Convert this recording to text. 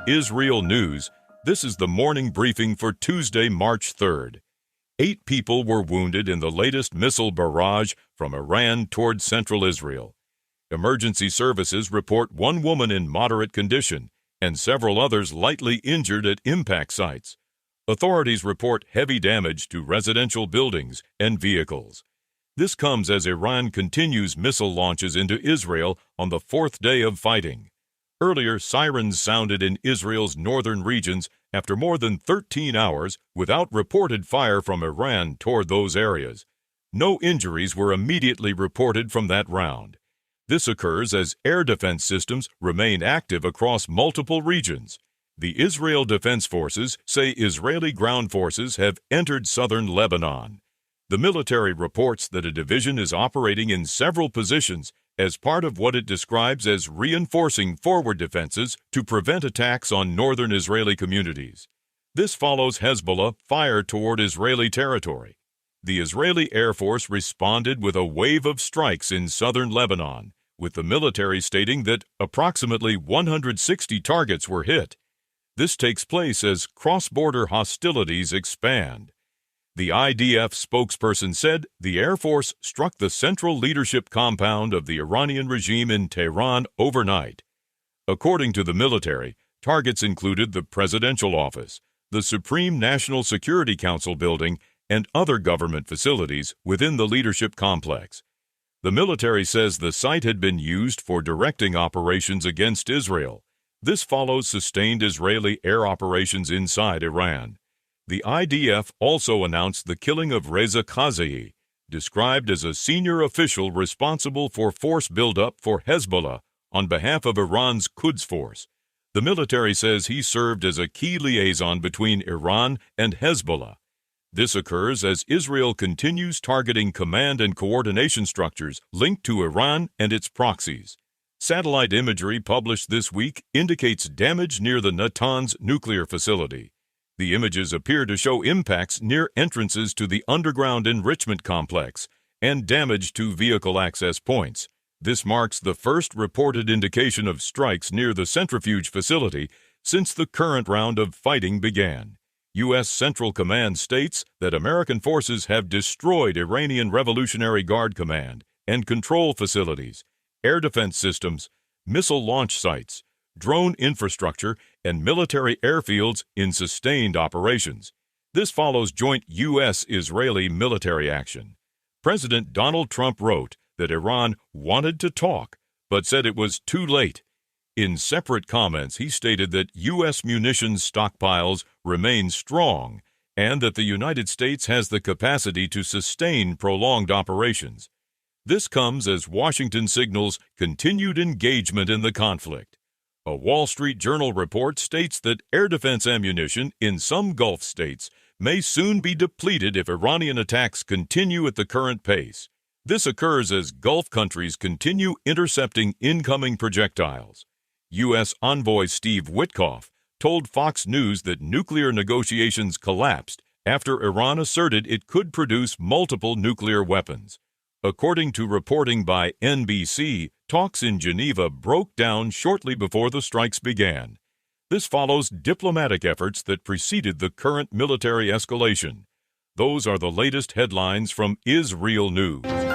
IsReal News. This is the morning briefing for Tuesday, March 3rd. 8 people were wounded in the latest missile barrage from Iran toward central Israel. Emergency services report 1 woman in moderate condition and several others lightly injured at impact sites. Authorities report heavy damage to residential buildings and vehicles. This comes as Iran continues missile launches into Israel on the 4th day of fighting. Earlier, sirens sounded in Israel's northern regions after more than 13 hours without reported fire from Iran toward those areas. No injuries were immediately reported from that round. This occurs as air defense systems remain active across multiple regions. The Israel Defense Forces say Israeli ground forces have entered southern Lebanon. The military reports that a division is operating in several positions as part of what it describes as reinforcing forward defenses to prevent attacks on northern Israeli communities. This follows Hezbollah fire toward Israeli territory. The Israeli Air Force responded with a wave of strikes in southern Lebanon, with the military stating that approximately 160 targets were hit. This takes place as cross-border hostilities expand. The IDF spokesperson said the Air Force struck the central leadership compound of the Iranian regime in Tehran overnight. According to the military, targets included the presidential office, the Supreme National Security Council building, and other government facilities within the leadership complex. The military says the site had been used for directing operations against Israel. This follows sustained Israeli air operations inside Iran. The IDF also announced the killing of Reza Khazai, described as a senior official responsible for force buildup for Hezbollah on behalf of Iran's Quds Force. The military says he served as a key liaison between Iran and Hezbollah. This occurs as Israel continues targeting command and coordination structures linked to Iran and its proxies. Satellite imagery published this week indicates damage near the Natanz nuclear facility. The images appear to show impacts near entrances to the underground enrichment complex and damage to vehicle access points. This marks the first reported indication of strikes near the centrifuge facility since the current round of fighting began. U.S. Central Command states that American forces have destroyed Iranian Revolutionary Guard Command and control facilities, air defense systems, missile launch sites, drone infrastructure, and military airfields in sustained operations. This follows joint U.S.-Israeli military action. President Donald Trump wrote that Iran wanted to talk, but said it was too late. In separate comments, he stated that U.S. munitions stockpiles remain strong and that the United States has the capacity to sustain prolonged operations. This comes as Washington signals continued engagement in the conflict. A Wall Street Journal report states that air defense ammunition in some Gulf states may soon be depleted if Iranian attacks continue at the current pace. This occurs as Gulf countries continue intercepting incoming projectiles. U.S. Envoy Steve Witkoff told Fox News that nuclear negotiations collapsed after Iran asserted it could produce multiple nuclear weapons. According to reporting by NBC, talks in Geneva broke down shortly before the strikes began. This follows diplomatic efforts that preceded the current military escalation. Those are the latest headlines from IsReal News.